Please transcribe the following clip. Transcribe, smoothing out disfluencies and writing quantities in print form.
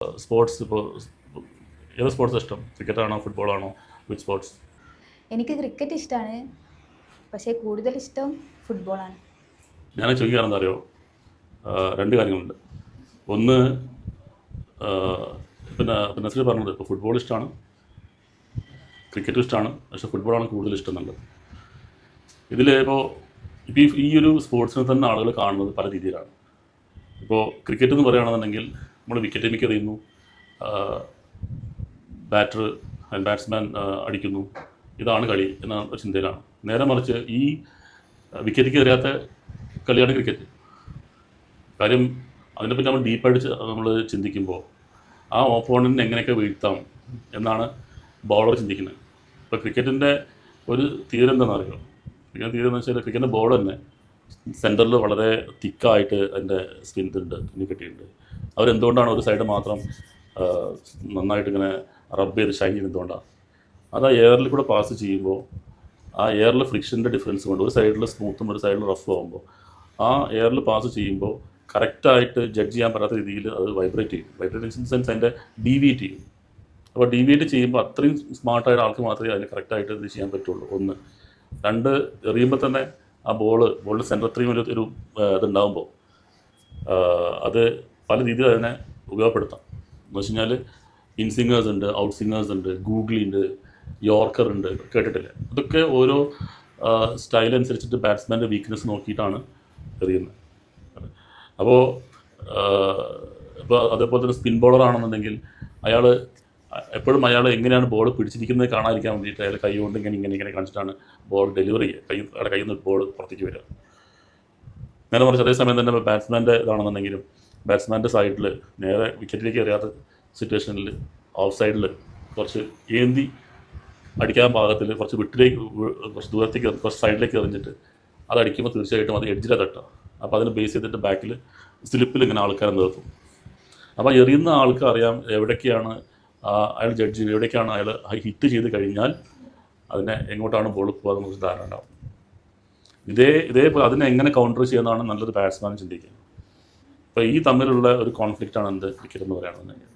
Sports ഇപ്പോൾ ഏത് sports ഇഷ്ടം? ക്രിക്കറ്റാണോ ഫുട്ബോളാണോ? Which sports? എനിക്ക് ക്രിക്കറ്റ് ഇഷ്ടമാണ്, പക്ഷേ കൂടുതൽ ഇഷ്ടം ഫുട്ബോളാണ്. ഞാൻ ചോദിക്കാറെന്താ അറിയോ, രണ്ട് കാര്യങ്ങളുണ്ട്. ഒന്ന്, പിന്നെ നസ്രീർ പറഞ്ഞത് ഇപ്പോൾ ഫുട്ബോൾ ഇഷ്ടമാണ്, ക്രിക്കറ്റും ഇഷ്ടമാണ്, പക്ഷേ ഫുട്ബോളാണ് കൂടുതൽ ഇഷ്ടം എന്നുള്ളത്. ഇതിൽ ഇപ്പോൾ ഈ ഒരു സ്പോർട്സിനെ തന്നെ ആളുകൾ കാണുന്നത് പല രീതിയിലാണ്. ഇപ്പോൾ ക്രിക്കറ്റ് എന്ന് പറയുകയാണെന്നുണ്ടെങ്കിൽ നമ്മൾ വിക്കറ്റ് മിക്ക് എറിയുന്നു, ബാറ്റ്സ്മാൻ അടിക്കുന്നു, ഇതാണ് കളി എന്ന ഒരു ചിന്തയിലാണ്. നേരെ മറിച്ച് ഈ വിക്കറ്റിക്ക് എറിയാത്ത കളിയാണ് ക്രിക്കറ്റ്. കാര്യം അതിനെപ്പറ്റി നമ്മൾ ഡീപ്പായിട്ട് നമ്മൾ ചിന്തിക്കുമ്പോൾ ആ ഓപ്പോണൻറ്റിനെ എങ്ങനെയൊക്കെ വീഴ്ത്താം എന്നാണ് ബോളർ ചിന്തിക്കുന്നത്. ഇപ്പോൾ ക്രിക്കറ്റിൻ്റെ ഒരു തീരം എന്താണെന്ന് അറിയോ? ക്രിക്കറ്റ് തീരം എന്ന് വെച്ചാൽ ക്രിക്കറ്റിൻ്റെ ബോൾ തന്നെ സെൻറ്ററിൽ വളരെ തിക്കായിട്ട് അതിൻ്റെ സ്പിന്നുണ്ട്, തുന്നി കെട്ടിയിട്ടുണ്ട്. അവരെന്തുകൊണ്ടാണ് ഒരു സൈഡ് മാത്രം നന്നായിട്ട് ഇങ്ങനെ റബ്ബ് ചെയ്ത് ഷൈൻ ചെയ്യുന്നതുകൊണ്ടാണ്. അത് ആ എയറിൽ കൂടെ പാസ് ചെയ്യുമ്പോൾ ആ എയറിൽ ഫ്രിക്ഷൻ്റെ ഡിഫറൻസ് കൊണ്ട് ഒരു സൈഡിൽ സ്മൂത്തും ഒരു സൈഡിൽ റഫും ആകുമ്പോൾ ആ എയറിൽ പാസ് ചെയ്യുമ്പോൾ കറക്റ്റായിട്ട് ജഡ്ജ് ചെയ്യാൻ പറ്റാത്ത രീതിയിൽ അത് വൈബ്രേറ്റ് ഇൻ സെൻസ് അതിൻ്റെ ഡീവിയേറ്റ് ചെയ്യും. അപ്പോൾ ഡീവിയേറ്റ് ചെയ്യുമ്പോൾ അത്രയും സ്മാർട്ടായ ആൾക്ക് മാത്രമേ അതിന് കറക്റ്റായിട്ട് ഇത് ചെയ്യാൻ പറ്റുള്ളൂ. ഒന്ന്. രണ്ട്, എറിയുമ്പോൾ തന്നെ ആ ബോളിൻ്റെ സെൻറ്റർ അത്രയും ഒരു ഇതുണ്ടാകുമ്പോൾ അത് പല രീതിയിൽ അതിനെ ഉപയോഗപ്പെടുത്താം. എന്ന് വെച്ച് കഴിഞ്ഞാൽ ഇൻസിങ്ങേഴ്സ് ഉണ്ട്, ഔട്ട് സിങ്ങേഴ്സ് ഉണ്ട്, ഗൂഗിളി ഉണ്ട്, യോർക്കർ ഉണ്ട്, കേട്ടിട്ടില്ല. അതൊക്കെ ഓരോ സ്റ്റൈൽ അനുസരിച്ചിട്ട് ബാറ്റ്സ്മാൻ്റെ വീക്ക്നെസ് നോക്കിയിട്ടാണ് എറിയുന്നത്. അപ്പോൾ അതേപോലെ തന്നെ സ്പിൻ ബോളർ ആണെന്നുണ്ടെങ്കിൽ അയാൾ എപ്പോഴും എങ്ങനെയാണ് ബോൾ പിടിച്ചിരിക്കുന്നത് കാണാതിരിക്കാൻ വേണ്ടിയിട്ട് അയാൾ കൈ കൊണ്ട് ഇങ്ങനെ കാണിച്ചിട്ടാണ് ബോൾ ഡെലിവറി ചെയ്യുക. അയാളുടെ കയ്യിൽ നിന്ന് ബോൾ പുറത്തേക്ക് വരിക. നേരെ മറിച്ച് അതേസമയം തന്നെ ബാറ്റ്സ്മാൻ്റെ ഇതാണെന്നുണ്ടെങ്കിലും ബാറ്റ്സ്മാൻ്റെ സൈഡിൽ നേരെ വിക്കറ്റിലേക്ക് എറിയാത്ത സിറ്റുവേഷനിൽ ഓഫ് സൈഡിൽ കുറച്ച് ഏന്തി അടിക്കാൻ പാകത്തിൽ കുറച്ച് കുറച്ച് ദൂരത്തേക്ക് കുറച്ച് സൈഡിലേക്ക് എറിഞ്ഞിട്ട് അത് അടിക്കുമ്പോൾ തീർച്ചയായിട്ടും അത് എഡ്ജിലാണ് തട്ടുക. അപ്പോൾ അതിന് ബേസ് ചെയ്തിട്ട് ബാക്കിൽ സ്ലിപ്പിൽ ഇങ്ങനെ ആൾക്കാരെ നിർത്തും. അപ്പോൾ എറിയുന്ന ആൾക്ക് അറിയാം എവിടേക്കാണ് അയാൾ ജഡ്ജ് എവിടേക്കാണ് അയാൾ ഹിറ്റ് ചെയ്ത് കഴിഞ്ഞാൽ അതിനെ എങ്ങോട്ടാണ് ബോൾ പോകുക എന്നൊരു ധാരണ ഉണ്ടാവും. ഇതേപോലെ അതിനെ എങ്ങനെ കൗണ്ടർ ചെയ്യുന്നതാണ് നല്ലൊരു ബാറ്റ്സ്മാൻ ചിന്തിക്കുക. അപ്പോൾ ഈ തമ്മിലുള്ള ഒരു കോൺഫ്ലിക്റ്റാണ് എന്ത് ക്രിക്കറ്റ് എന്ന് പറയുകയാണെന്നുണ്ടെങ്കിൽ.